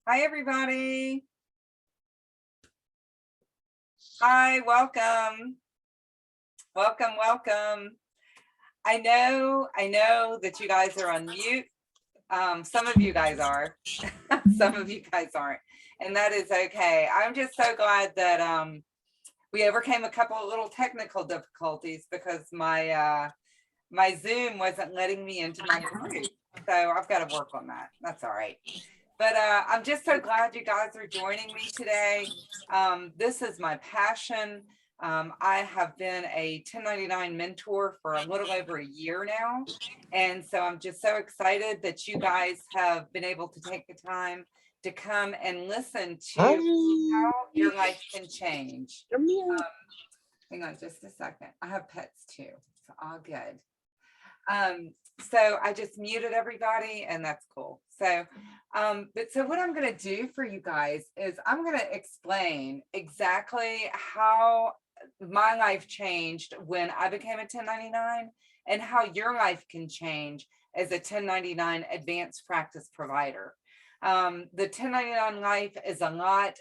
Hi, everybody. Hi, welcome. Welcome, welcome. I know that you guys are on mute. Some of you guys are, some of you guys aren't, and that is okay. I'm just so glad that we overcame a couple of little technical difficulties because my Zoom wasn't letting me into my group. So I've got to work on that. That's all right. But I'm just so glad you guys are joining me today. This is my passion. I have been a 1099 mentor for a little over a year now. And so I'm just so excited that you guys have been able to take the time to come and listen to how your life can change. Hang on just a second. I have pets too, so all good. So I just muted everybody and that's cool. So, so what I'm going to do for you guys is I'm going to explain exactly how my life changed when I became a 1099 and how your life can change as a 1099 advanced practice provider. The 1099 life is a lot,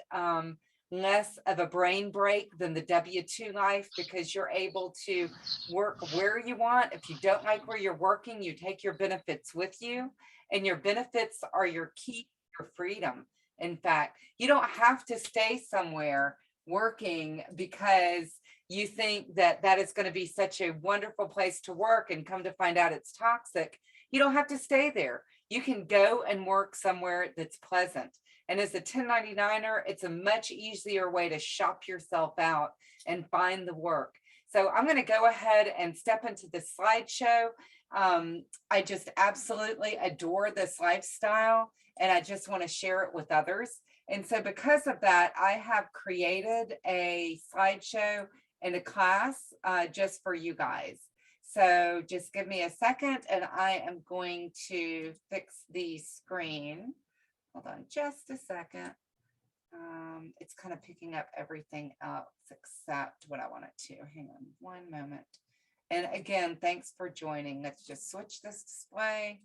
less of a brain break than the W-2 life because you're able to work where you want. If you don't like where you're working, you take your benefits with you, and your benefits are your key, your freedom. In fact, you don't have to stay somewhere working because you think that that is going to be such a wonderful place to work and come to find out it's toxic. You don't have to stay there. You can go and work somewhere that's pleasant. And as a 1099er, it's a much easier way to shop yourself out and find the work. So I'm going to go ahead and step into the slideshow. I just absolutely adore this lifestyle, and I just want to share it with others. And so because of that, I have created a slideshow and a class just for you guys. So just give me a second, and I am going to fix the screen. Hold on just a second. It's kind of picking up everything else except what I want it to. Hang on one moment. And again, thanks for joining. Let's just switch this display.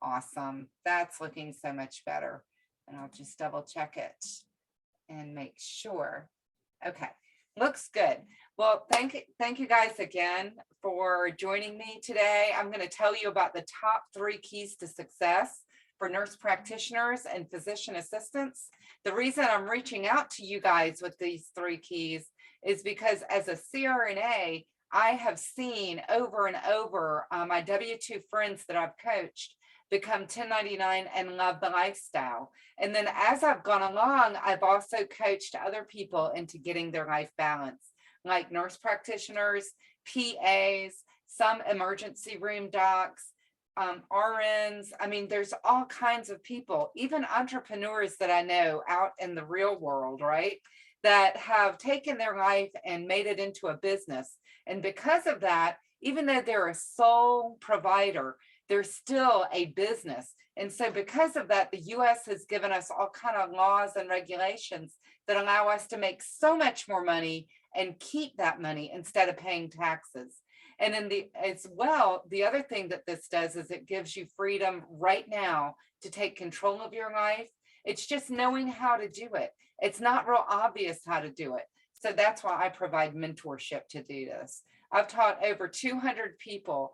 Awesome. That's looking so much better. And I'll just double check it and make sure. Okay, looks good. Well, thank you guys again for joining me today. I'm going to tell you about the top 3 keys to success for nurse practitioners and physician assistants. The reason I'm reaching out to you guys with these 3 keys is because as a CRNA, I have seen over and over my W-2 friends that I've coached become 1099 and love the lifestyle. And then as I've gone along, I've also coached other people into getting their life balance, like nurse practitioners, PAs, some emergency room docs, RNs. I mean, there's all kinds of people, even entrepreneurs that I know out in the real world, right? That have taken their life and made it into a business. And because of that, even though they're a sole provider, they're still a business. And so because of that, the US has given us all kind of laws and regulations that allow us to make so much more money and keep that money instead of paying taxes. And as well, the other thing that this does is it gives you freedom right now to take control of your life. It's just knowing how to do it. It's not real obvious how to do it. So that's why I provide mentorship to do this. I've taught over 200 people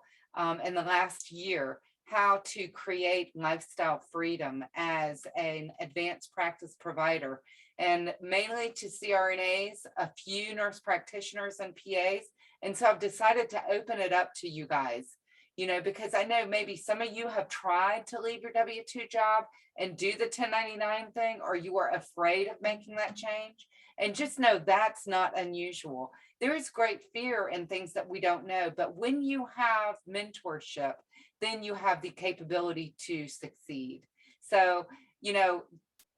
in the last year how to create lifestyle freedom as an advanced practice provider, and mainly to CRNAs, a few nurse practitioners and PAs. And so I've decided to open it up to you guys, because I know maybe some of you have tried to leave your W-2 job and do the 1099 thing, or you are afraid of making that change. And just know that's not unusual. There is great fear in things that we don't know, but when you have mentorship, then you have the capability to succeed. So,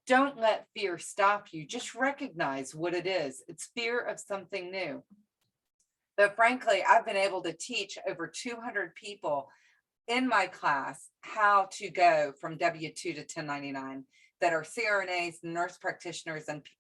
don't let fear stop you. Just recognize what it is. It's fear of something new. But frankly, I've been able to teach over 200 people in my class how to go from W-2 to 1099 that are CRNAs, nurse practitioners, and PAs.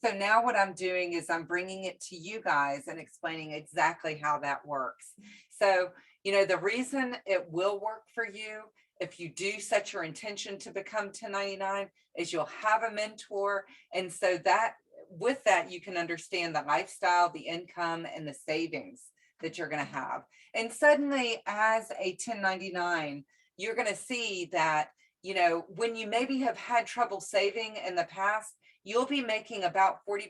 So now what I'm doing is I'm bringing it to you guys and explaining exactly how that works. So, the reason it will work for you if you do set your intention to become 1099, is you'll have a mentor. And so that with that, you can understand the lifestyle, the income, and the savings that you're going to have. And suddenly, as a 1099, you're going to see that, you know, when you maybe have had trouble saving in the past, you'll be making about 40%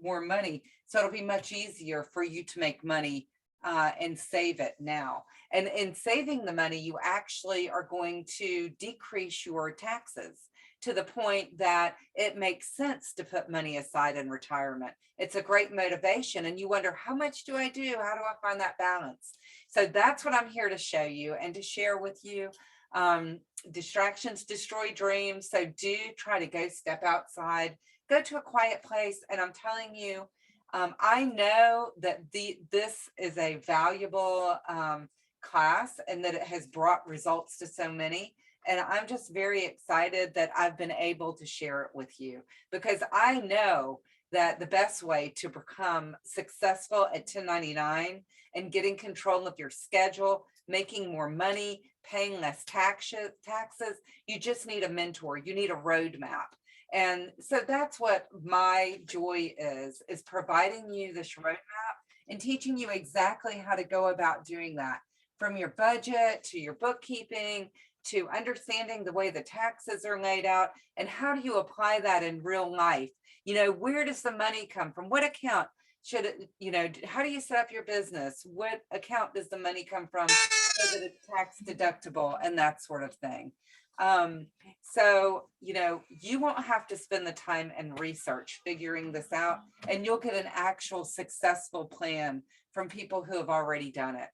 more money. So it'll be much easier for you to make money and save it now. And in saving the money, you actually are going to decrease your taxes to the point that it makes sense to put money aside in retirement. It's a great motivation. And you wonder, how much do I do? How do I find that balance? So that's what I'm here to show you and to share with you. Distractions destroy dreams. So do try to go step outside, go to a quiet place. And I'm telling you, I know that this is a valuable class and that it has brought results to so many. And I'm just very excited that I've been able to share it with you, because I know that the best way to become successful at 1099 and getting control of your schedule, making more money, paying less taxes, you just need a mentor. You need a roadmap. And so that's what my joy is providing you this roadmap and teaching you exactly how to go about doing that, from your budget to your bookkeeping, to understanding the way the taxes are laid out, and how do you apply that in real life? You know, where does the money come from? What account should it, you know, how do you set up your business? What account does the money come from so that it's tax deductible and that sort of thing? So, you know, you won't have to spend the time and research figuring this out, and you'll get an actual successful plan from people who have already done it.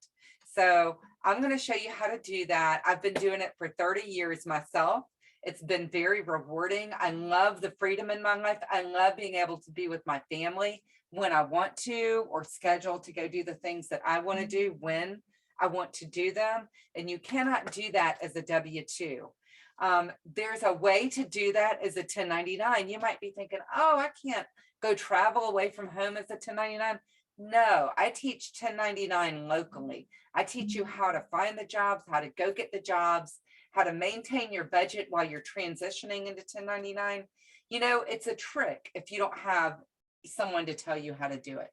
So I'm going to show you how to do that. I've been doing it for 30 years myself. It's been very rewarding. I love the freedom in my life. I love being able to be with my family when I want to, or schedule to go do the things that I want to do when I want to do them. And you cannot do that as a W-2. There's a way to do that as a 1099. You might be thinking, oh, I can't go travel away from home as a 1099. No, I teach 1099 locally. I teach you how to find the jobs, how to go get the jobs, how to maintain your budget while you're transitioning into 1099. You know, it's a trick if you don't have someone to tell you how to do it.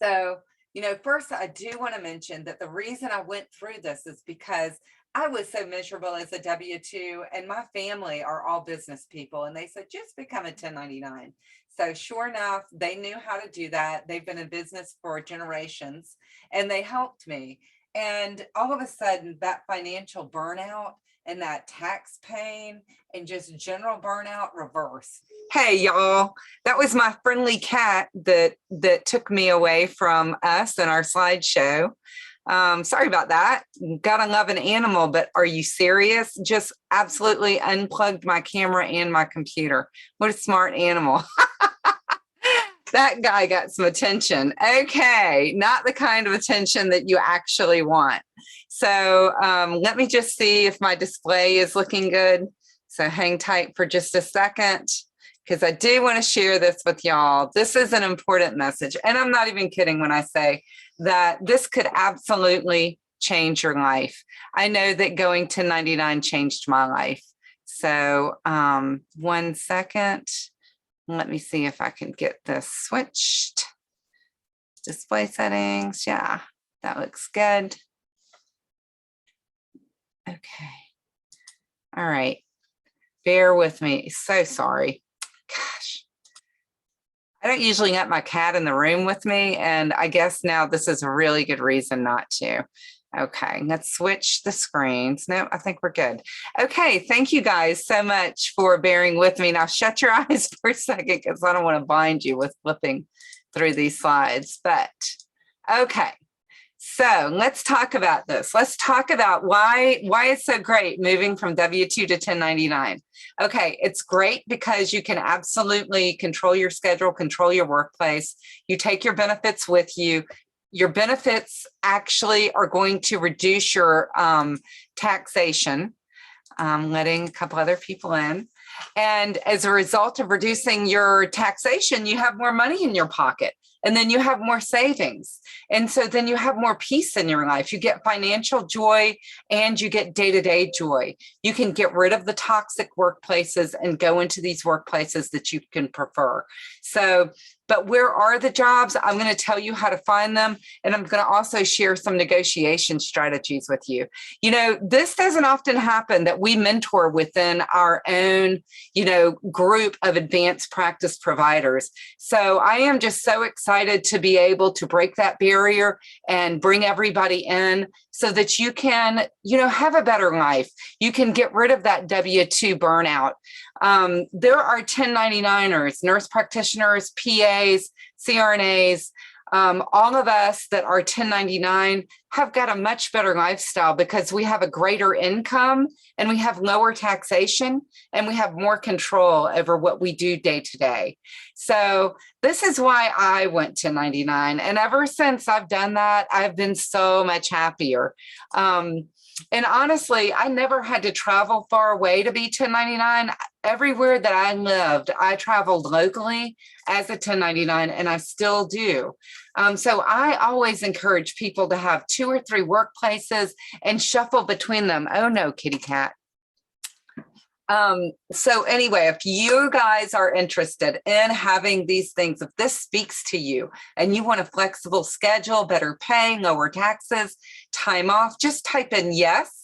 So, you know, first, I do want to mention that the reason I went through this is because I was so miserable as a W-2, and my family are all business people. And they said, just become a 1099. So sure enough, they knew how to do that. They've been in business for generations, and they helped me. And all of a sudden, that financial burnout and that tax pain and just general burnout reverse. Hey, y'all, that was my friendly cat that took me away from us and our slideshow. Sorry about that. Gotta love an animal, but are you serious? Just absolutely unplugged my camera and my computer. What a smart animal. That guy got some attention. Okay, not the kind of attention that you actually want. So let me just see if my display is looking good. So hang tight for just a second, because I do want to share this with y'all. This is an important message. And I'm not even kidding when I say that this could absolutely change your life. I know that going 1099 changed my life. So 1 second. Let me see if I can get this switched. Display settings. Yeah, that looks good. Okay. All right. Bear with me. So sorry. Gosh. I don't usually let my cat in the room with me, and I guess now this is a really good reason not to. Okay, let's switch the screens. No, I think we're good. Okay, thank you guys so much for bearing with me. Now shut your eyes for a second, because I don't want to bind you with flipping through these slides. But okay, so let's talk about this. Let's talk about why it's so great moving from W-2 to 1099. Okay, it's great because you can absolutely control your schedule, control your workplace. You take your benefits with you. Your benefits actually are going to reduce your taxation. Letting a couple other people in. And as a result of reducing your taxation, you have more money in your pocket. and then you have more savings. And so then you have more peace in your life. You get financial joy and you get day-to-day joy. You can get rid of the toxic workplaces and go into these workplaces that you can prefer. So, but where are the jobs? I'm going to tell you how to find them. And I'm going to also share some negotiation strategies with you. You know, this doesn't often happen that we mentor within our own, you know, group of advanced practice providers. So I am just so excited to be able to break that barrier and bring everybody in so that you can, you know, have a better life. You can get rid of that W-2 burnout. There are 1099ers, nurse practitioners, PAs, CRNAs, all of us that are 1099 have got a much better lifestyle because we have a greater income and we have lower taxation and we have more control over what we do day to day. So this is why I went to 1099. And ever since I've done that, I've been so much happier. And honestly, I never had to travel far away to be 1099. Everywhere that I lived, I traveled locally as a 1099, and I still do. So I always encourage people to have 2 or 3 workplaces and shuffle between them. Oh no, kitty cat. So anyway, if you guys are interested in having these things, if this speaks to you and you want a flexible schedule, better pay, lower taxes, time off, just type in yes.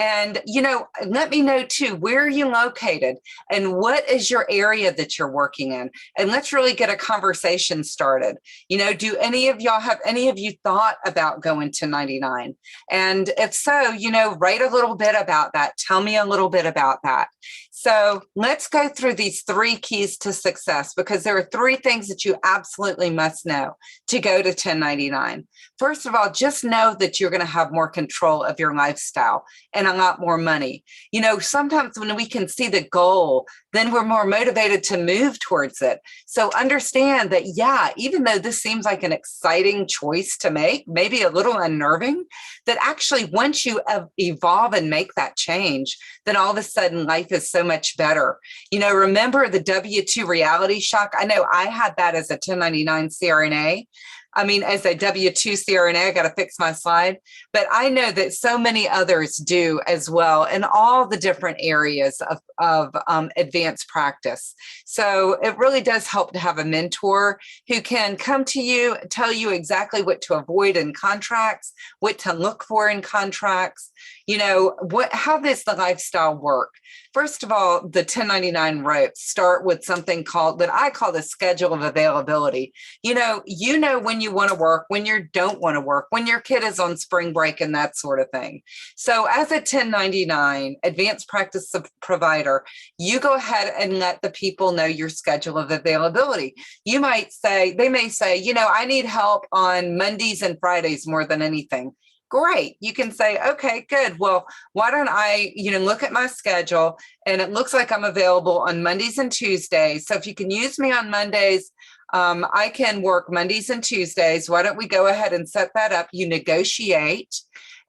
And, you know, let me know too, where are you located and what is your area that you're working in? And let's really get a conversation started. You know, do any of y'all have any of you thought about going to 99? And if so, you know, write a little bit about that. Tell me a little bit about that. So let's go through these 3 keys to success, because there are 3 things that you absolutely must know to go to 1099. First of all, just know that you're going to have more control of your lifestyle and a lot more money. You know, sometimes when we can see the goal, then we're more motivated to move towards it. So understand that, yeah, even though this seems like an exciting choice to make, maybe a little unnerving, that actually once you evolve and make that change, then all of a sudden life is so much better. You know, remember the W-2 reality shock? I know I had that as a 1099 CRNA. I mean, as a W-2 CRNA, I got to fix my slide, but I know that so many others do as well in all the different areas of advanced practice. So it really does help to have a mentor who can come to you, tell you exactly what to avoid in contracts, what to look for in contracts, you know, how does the lifestyle work? First of all, the 1099 ropes start with something called, that I call the schedule of availability. You know when you want to work, when you don't want to work, when your kid is on spring break and that sort of thing. So as a 1099 advanced practice provider, you go ahead and let the people know your schedule of availability. You might say, they may say, you know, I need help on Mondays and Fridays more than anything. Great. You can say, okay, good. Well, why don't I, you know, look at my schedule and it looks like I'm available on Mondays and Tuesdays. So if you can use me on Mondays, I can work Mondays and Tuesdays. Why don't we go ahead and set that up? You negotiate.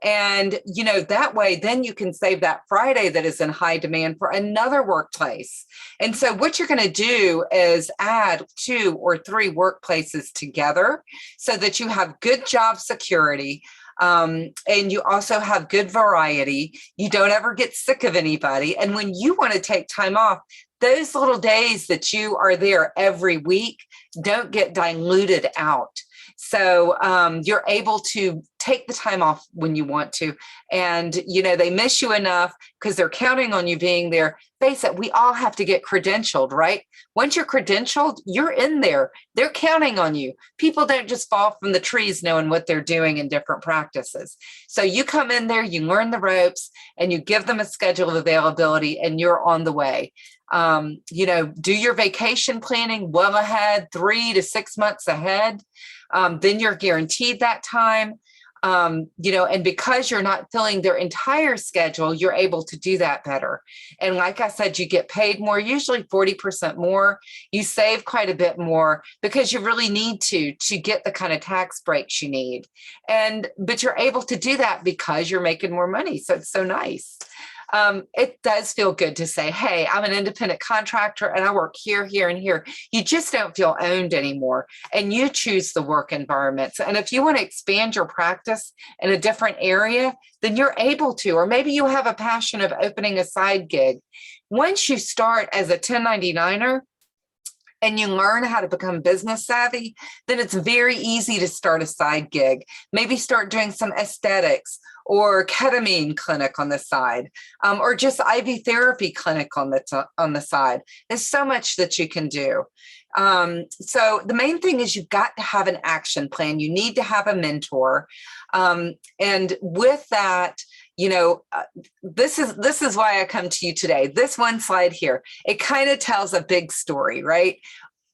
And, you know, that way, then you can save that Friday that is in high demand for another workplace. And so what you're going to do is add 2 or 3 workplaces together so that you have good job security. And you also have good variety. You don't ever get sick of anybody. And when you want to take time off, those little days that you are there every week don't get diluted out. So you're able to take the time off when you want to. And, you know, they miss you enough because they're counting on you being there. Face it, we all have to get credentialed, right? Once you're credentialed, you're in there. They're counting on you. People don't just fall from the trees knowing what they're doing in different practices. So you come in there, you learn the ropes, and you give them a schedule of availability, and you're on the way. You know, do your vacation planning well ahead, 3 to 6 months ahead. Then you're guaranteed that time. You know, and because you're not filling their entire schedule, you're able to do that better. And like I said, you get paid more, usually 40% more. You save quite a bit more because you really need to get the kind of tax breaks you need. But you're able to do that because you're making more money. So it's so nice. it does feel good to say, hey, I'm an independent contractor and I work here, here, and here. You just don't feel owned anymore, and you choose the work environments. And if you want to expand your practice in a different area, then you're able to, or maybe you have a passion of opening a side gig. Once you start as a 1099er, and you learn how to become business savvy, then it's very easy to start a side gig. Maybe start doing some aesthetics or ketamine clinic on the side, or just IV therapy clinic on the side. There's so much that you can do. So the main thing is you've got to have an action plan. You need to have a mentor. And with that, this is why I come to you today. This one slide here, it kind of tells a big story, right?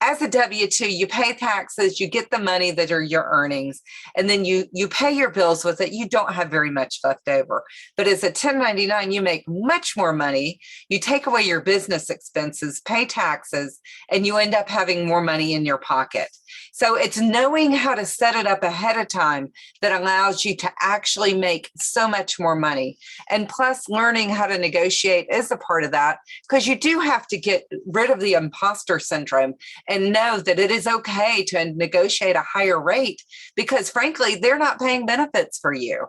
As a W-2, you pay taxes, you get the money that are your earnings, and then you pay your bills with it. You don't have very much left over. But as a 1099, you make much more money. You take away your business expenses, pay taxes, and you end up having more money in your pocket. So it's knowing how to set it up ahead of time that allows you to actually make so much more money. And plus, learning how to negotiate is a part of that, because you do have to get rid of the imposter syndrome and know that it is okay to negotiate a higher rate, because frankly, they're not paying benefits for you.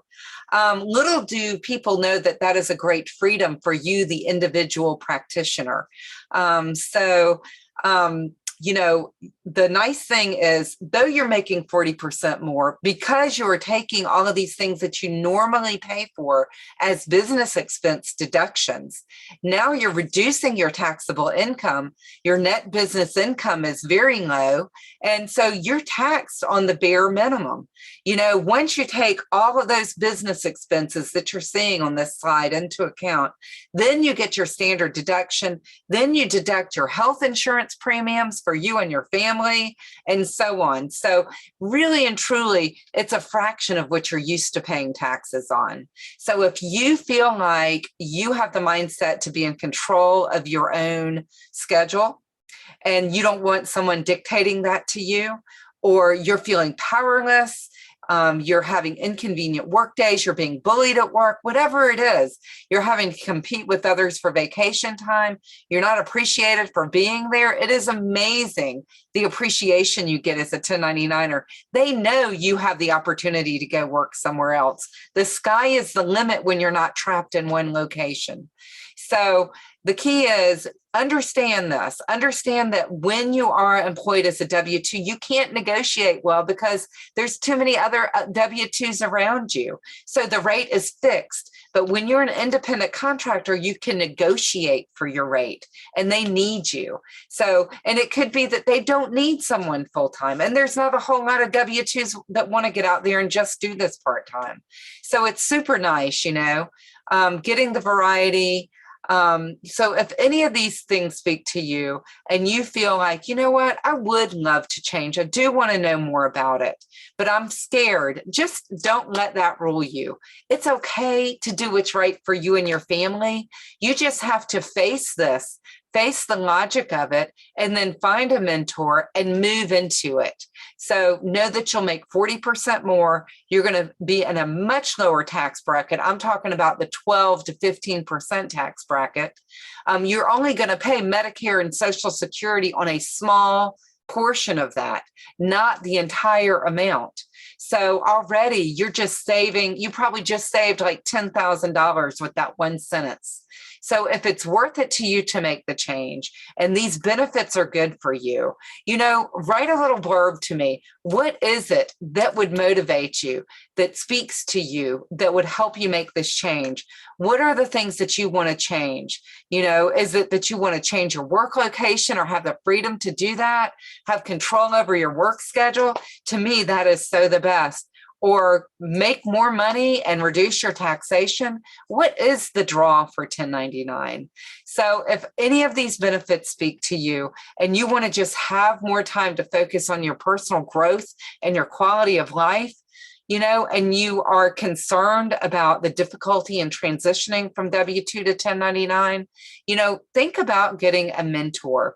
Little do people know that that is a great freedom for you, the individual practitioner. The nice thing is, though you're making 40% more, because you're taking all of these things that you normally pay for as business expense deductions, now you're reducing your taxable income. Your net business income is very low. And so you're taxed on the bare minimum. Once you take all of those business expenses that you're seeing on this slide into account, then you get your standard deduction. Then you deduct your health insurance premiums for you and your family, and so on. So really and truly, it's a fraction of what you're used to paying taxes on. So if you feel like you have the mindset to be in control of your own schedule, and you don't want someone dictating that to you, or you're feeling powerless, you're having inconvenient work days, you're being bullied at work, whatever it is, you're having to compete with others for vacation time, you're not appreciated for being there. It is amazing the appreciation you get as a 1099er. They know you have the opportunity to go work somewhere else. The sky is the limit when you're not trapped in one location. So the key is, understand this. Understand that when you are employed as a W-2, you can't negotiate well because there's too many other W-2s around you. So the rate is fixed. But when you're an independent contractor, you can negotiate for your rate, and they need you. So, and it could be that they don't need someone full-time, and there's not a whole lot of W-2s that want to get out there and just do this part-time. So it's super nice, getting the variety. So if any of these things speak to you and you feel like, you know what, I would love to change. I do want to know more about it, but I'm scared. Just don't let that rule you. It's okay to do what's right for you and your family. You just have to face this, face the logic of it, and then find a mentor and move into it. So know that you'll make 40% more. You're going to be in a much lower tax bracket. I'm talking about the 12 to 15% tax bracket. You're only going to pay Medicare and Social Security on a small portion of that, not the entire amount. So already you're just saving, you probably just saved like $10,000 with that one sentence. So if it's worth it to you to make the change and these benefits are good for you, write a little blurb to me. What is it that would motivate you, that speaks to you, that would help you make this change? What are the things that you want to change? Is it that you want to change your work location or have the freedom to do that, have control over your work schedule? To me, that is so the best. Or make more money and reduce your taxation. What is the draw for 1099? So if any of these benefits speak to you and you want to just have more time to focus on your personal growth and your quality of life, and you are concerned about the difficulty in transitioning from W-2 to 1099, think about getting a mentor.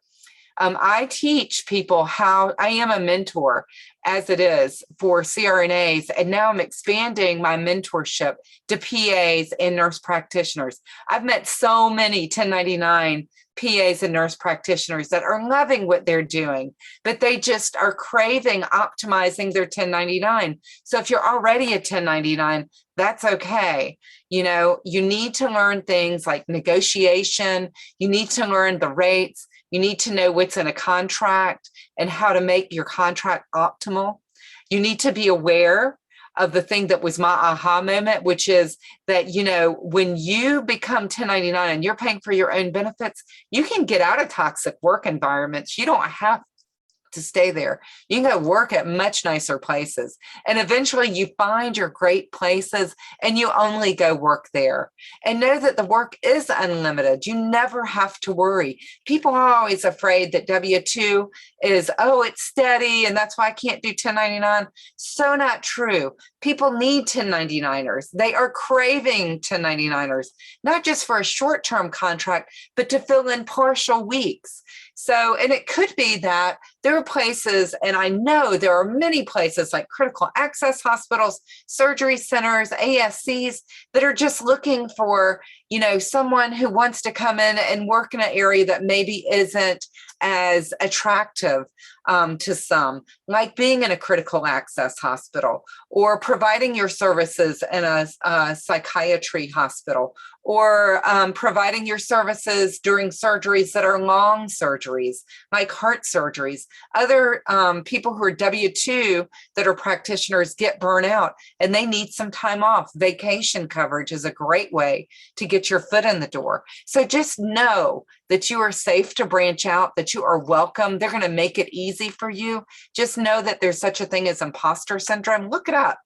I teach people how. I am a mentor as it is for CRNAs, and now I'm expanding my mentorship to PAs and nurse practitioners. I've met so many 1099 PAs and nurse practitioners that are loving what they're doing, but they just are craving optimizing their 1099. So if you're already a 1099, that's okay. You know, you need to learn things like negotiation. You need to learn the rates. You need to know what's in a contract and how to make your contract optimal. You need to be aware of the thing that was my aha moment, which is that, you know, when you become 1099 and you're paying for your own benefits, you can get out of toxic work environments. You don't have to stay there. You can go work at much nicer places. And eventually you find your great places and you only go work there. And know that the work is unlimited. You never have to worry. People are always afraid that W-2 is, oh, it's steady and that's why I can't do 1099. So not true. People need 1099ers. They are craving 1099ers, not just for a short-term contract, but to fill in partial weeks. So, and it could be that there are places, and I know there are many places like critical access hospitals, surgery centers, ASCs that are just looking for, you know, someone who wants to come in and work in an area that maybe isn't as attractive to some, like being in a critical access hospital or providing your services in a psychiatry hospital, or providing your services during surgeries that are long surgeries, like heart surgeries. Other people who are W-2 that are practitioners get burnt out and they need some time off. Vacation coverage is a great way to get your foot in the door. So just know that you are safe to branch out, that you are welcome. They're going to make it easy for you. Just know that there's such a thing as imposter syndrome. Look it up.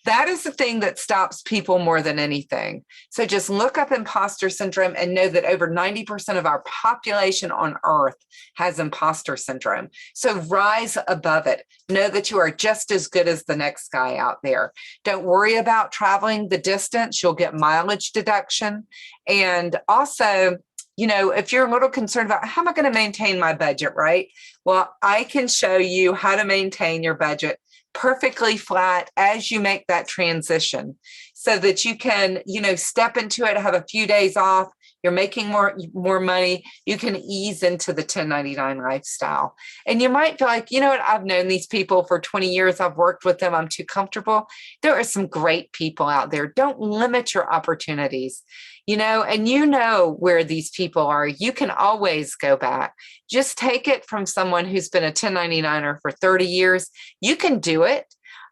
That is the thing that stops people more than anything. So just look up imposter syndrome and know that over 90% of our population on earth has imposter syndrome. So rise above it. Know that you are just as good as the next guy out there. Don't worry about traveling the distance. You'll get mileage deduction. And also, you know, if you're a little concerned about how am I going to maintain my budget, right? Well, I can show you how to maintain your budget perfectly flat as you make that transition so that you can, you know, step into it, have a few days off, you're making more money, you can ease into the 1099 lifestyle. And you might feel like, you know what, I've known these people for 20 years, I've worked with them, I'm too comfortable. There are some great people out there. Don't limit your opportunities, you know, and you know where these people are. You can always go back. Just take it from someone who's been a 1099er for 30 years. You can do it,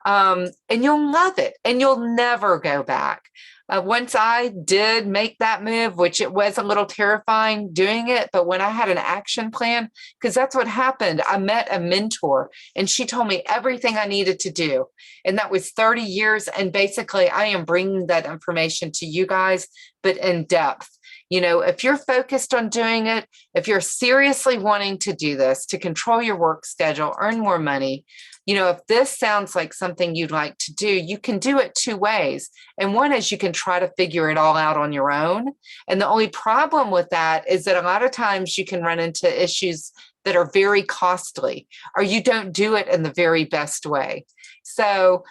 and you'll love it, and you'll never go back. Once I did make that move, which it was a little terrifying doing it, but when I had an action plan, because that's what happened, I met a mentor and she told me everything I needed to do. And that was 30 years. And basically, I am bringing that information to you guys, but in depth. You know, if you're focused on doing it, if you're seriously wanting to do this, to control your work schedule, earn more money, you know, if this sounds like something you'd like to do, you can do it two ways. And one is you can try to figure it all out on your own. And the only problem with that is that a lot of times you can run into issues that are very costly, or you don't do it in the very best way. So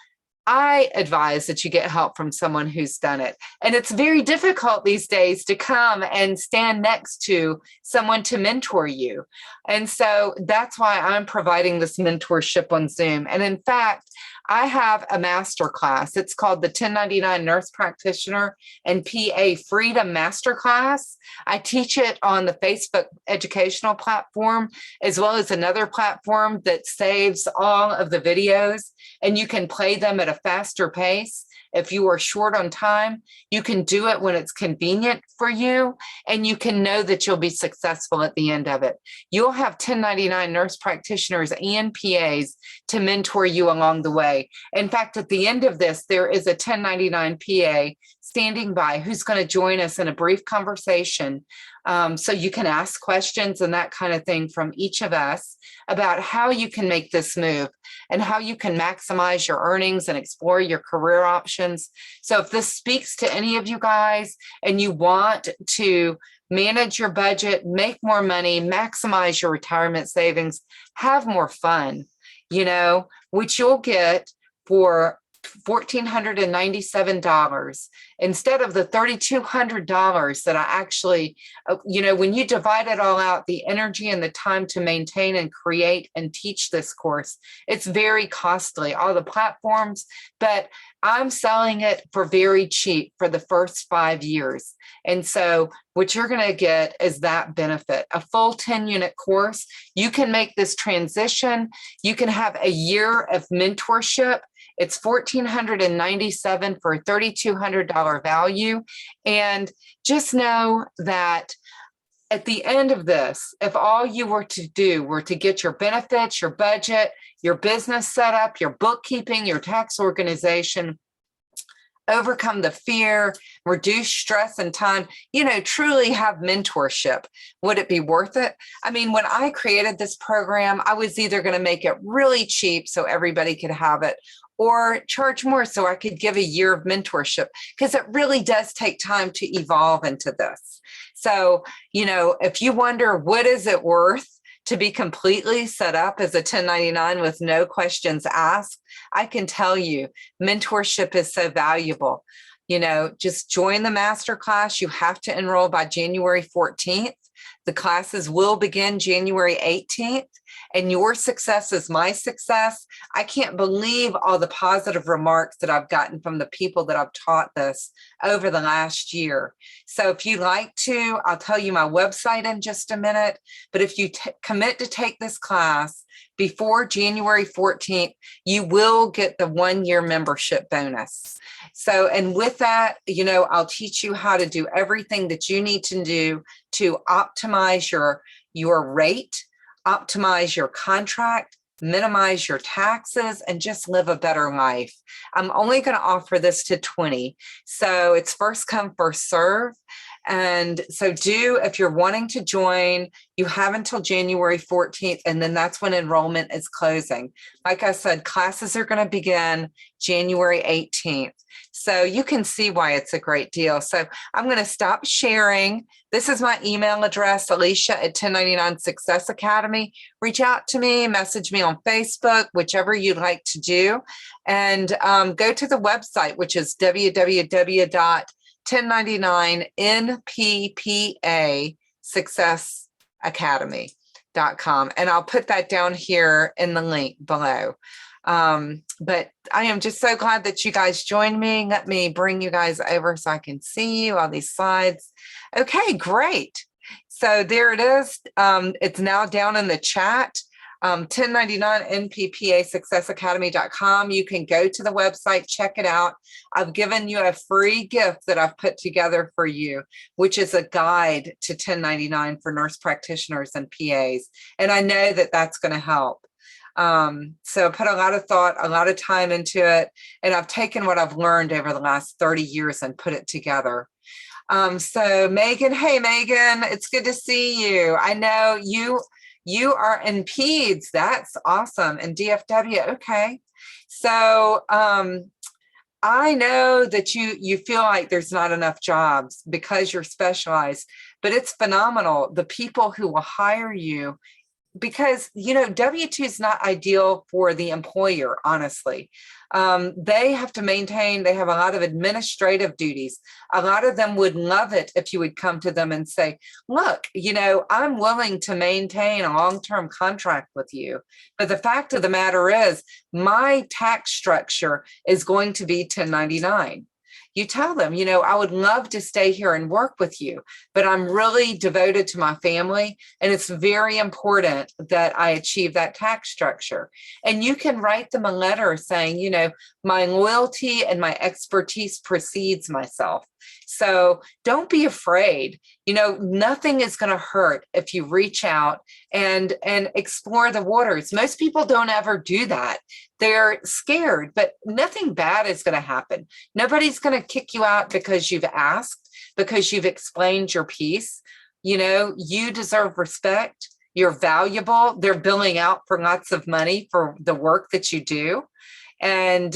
I advise that you get help from someone who's done it. And it's very difficult these days to come and stand next to someone to mentor you. And so that's why I'm providing this mentorship on Zoom. And in fact, I have a masterclass. It's called the 1099 Nurse Practitioner and PA Freedom Masterclass. I teach it on the Facebook educational platform, as well as another platform that saves all of the videos, and you can play them at a faster pace. If you are short on time, you can do it when it's convenient for you, and you can know that you'll be successful at the end of it. You'll have 1099 nurse practitioners and PAs to mentor you along the way. In fact, at the end of this, there is a 1099 PA standing by who's going to join us in a brief conversation. So you can ask questions and that kind of thing from each of us about how you can make this move and how you can maximize your earnings and explore your career options. So if this speaks to any of you guys and you want to manage your budget, make more money, maximize your retirement savings, have more fun, which you'll get for $1,497 instead of the $3,200 that I actually, when you divide it all out, the energy and the time to maintain and create and teach this course, it's very costly, all the platforms, but I'm selling it for very cheap for the first 5 years. And so what you're going to get is that benefit, a full 10-unit course. You can make this transition. You can have a year of mentorship. It's $1,497 for a $3,200 value. And just know that at the end of this, if all you were to do were to get your benefits, your budget, your business set up, your bookkeeping, your tax organization, overcome the fear, reduce stress and time, truly have mentorship, would it be worth it? I mean, when I created this program, I was either going to make it really cheap so everybody could have it, or charge more so I could give a year of mentorship, because it really does take time to evolve into this. So, if you wonder, what is it worth to be completely set up as a 1099 with no questions asked, I can tell you mentorship is so valuable. Just join the masterclass. You have to enroll by January 14th. The classes will begin January 18th, and your success is my success. I can't believe all the positive remarks that I've gotten from the people that I've taught this over the last year. So if you'd like to, I'll tell you my website in just a minute, but if you commit to take this class before January 14th, you will get the 1-year membership bonus. So, and with that, I'll teach you how to do everything that you need to do to optimize your rate, optimize your contract, minimize your taxes, and just live a better life. I'm only going to offer this to 20. So it's first come, first serve. And so if you're wanting to join, you have until January 14th, and then that's when enrollment is closing. Like I said, classes are going to begin January 18th. So you can see why it's a great deal. So I'm going to stop sharing. This is my email address, Alicia@1099 Success Academy. Reach out to me, message me on Facebook, whichever you'd like to do. And go to the website, which is www.1099 Success Academy.com. And I'll put that down here in the link below. But I am just so glad that you guys joined me. Let me bring you guys over so I can see you on these slides. Okay, great. So there it is. It's now down in the chat. 1099 NPPA SuccessAcademy.com. You can go to the website, check it out. I've given you a free gift that I've put together for you, which is a guide to 1099 for nurse practitioners and PAs. And I know that that's going to help. So I put a lot of thought, a lot of time into it, and I've taken what I've learned over the last 30 years and put it together. So Megan, hey Megan, it's good to see you. I know you are in PEDS. That's awesome. And DFW. Okay. So, I know that you feel like there's not enough jobs because you're specialized, but it's phenomenal. The people who will hire you, because, W-2 is not ideal for the employer, honestly. They have to maintain, they have a lot of administrative duties. A lot of them would love it if you would come to them and say, look, I'm willing to maintain a long-term contract with you. But the fact of the matter is, my tax structure is going to be 1099. You tell them, I would love to stay here and work with you, but I'm really devoted to my family. And it's very important that I achieve that tax structure. And you can write them a letter saying, my loyalty and my expertise precedes myself. So don't be afraid. Nothing is going to hurt if you reach out and explore the waters. Most people don't ever do that. They're scared, but nothing bad is going to happen. Nobody's going to kick you out because you've asked, because you've explained your piece. You deserve respect. You're valuable. They're billing out for lots of money for the work that you do. And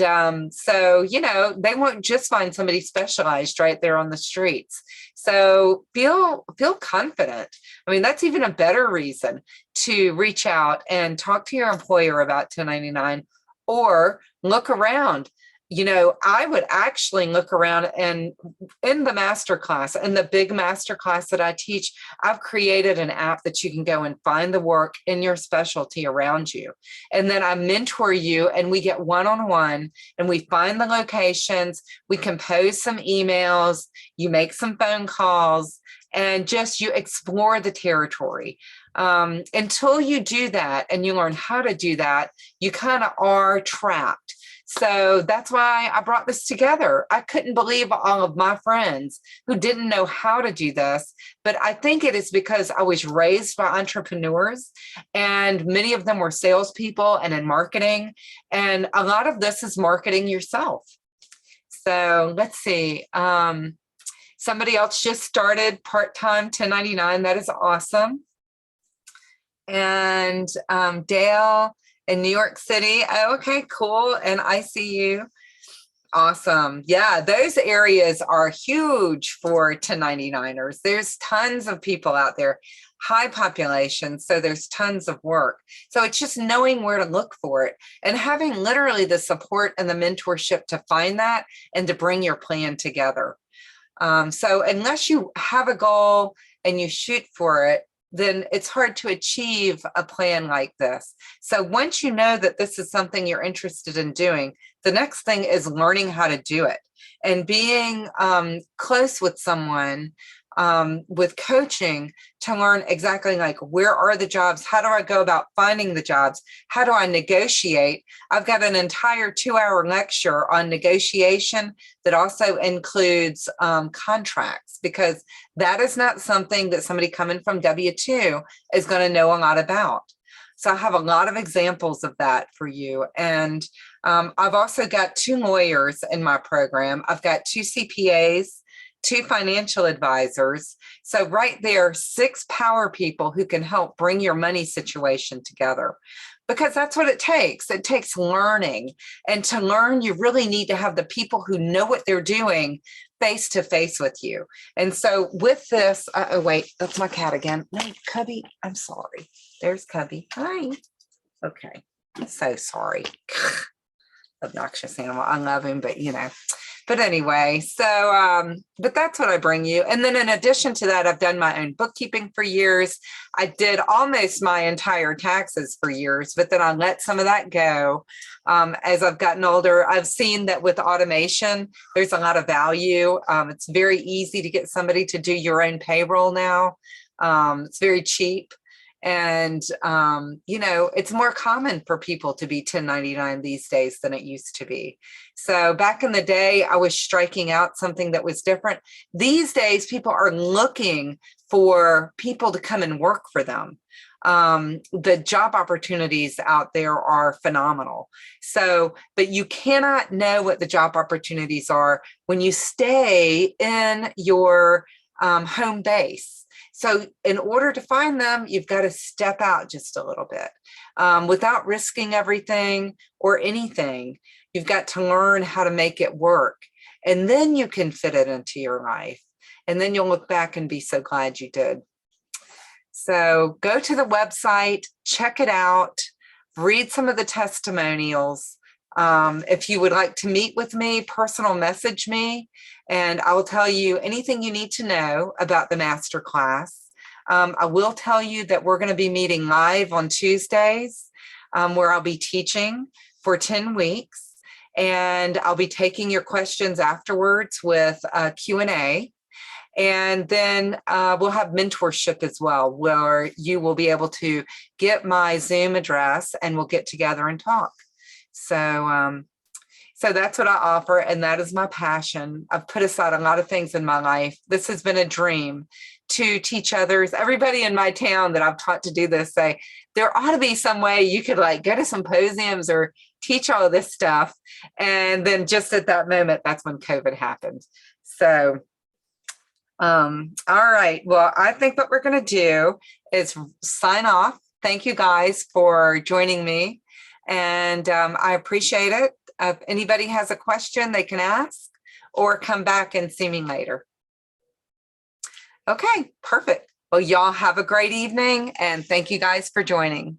so, you know, they won't just find somebody specialized right there on the streets. So feel confident. I mean, that's even a better reason to reach out and talk to your employer about 1099 or look around. You know, I would actually look around, and in the masterclass, in the big masterclass that I teach, I've created an app that you can go and find the work in your specialty around you. And then I mentor you, and we get one-on-one, and we find the locations, we compose some emails, you make some phone calls, and just you explore the territory. Until you do that and you learn how to do that, you kind of are trapped. So that's why I brought this together. I couldn't believe all of my friends who didn't know how to do this, but I think it is because I was raised by entrepreneurs, and many of them were salespeople and in marketing. And a lot of this is marketing yourself. So let's see. Somebody else just started part-time 1099. That is awesome. And Dale in New York City. Oh, okay, cool. And I see you. Awesome. Yeah, those areas are huge for 1099ers. There's tons of people out there, high population. So there's tons of work. So it's just knowing where to look for it and having literally the support and the mentorship to find that and to bring your plan together. So unless you have a goal and you shoot for it, then it's hard to achieve a plan like this. So once you know that this is something you're interested in doing, the next thing is learning how to do it and being close with someone with coaching to learn exactly like, where are the jobs? How do I go about finding the jobs? How do I negotiate? I've got an entire 2-hour lecture on negotiation that also includes contracts, because that is not something that somebody coming from W-2 is going to know a lot about. So I have a lot of examples of that for you. And I've also got 2 lawyers in my program. I've got 2 CPAs, 2 financial advisors. So right there, 6 power people who can help bring your money situation together, because that's what it takes. It takes learning. And to learn, you really need to have the people who know what they're doing face to face with you. And so with this, oh wait, that's my cat again. No, Cubby, I'm sorry. There's Cubby. Hi. Okay. I'm so sorry. Obnoxious animal. I love him, but you know. But anyway, so, but that's what I bring you. And then in addition to that, I've done my own bookkeeping for years. I did almost my entire taxes for years, but then I let some of that go. As I've gotten older, I've seen that with automation, there's a lot of value. It's very easy to get somebody to do your own payroll now. It's very cheap. And, you know, it's more common for people to be 1099 these days than it used to be. So back in the day, I was striking out something that was different. These days, people are looking for people to come and work for them. The job opportunities out there are phenomenal. So, but you cannot know what the job opportunities are when you stay in your home base. So in order to find them, you've got to step out just a little bit without risking everything or anything. You've got to learn how to make it work, and then you can fit it into your life. And then you'll look back and be so glad you did. So go to the website, check it out, read some of the testimonials. If you would like to meet with me, personal message me, and I will tell you anything you need to know about the masterclass. I will tell you that we're going to be meeting live on Tuesdays, where I'll be teaching for 10 weeks, and I'll be taking your questions afterwards with a Q&A. And then we'll have mentorship as well, where you will be able to get my Zoom address and we'll get together and talk. So, so that's what I offer, and that is my passion. I've put aside a lot of things in my life. This has been a dream to teach others. Everybody in my town that I've taught to do this say, there ought to be some way you could like go to symposiums or teach all of this stuff. And then just at that moment, that's when COVID happened. So, all right. Well, I think what we're going to do is sign off. Thank you guys for joining me. And I appreciate it. If anybody has a question, they can ask or come back and see me later. Okay, perfect. Well, y'all have a great evening and thank you guys for joining.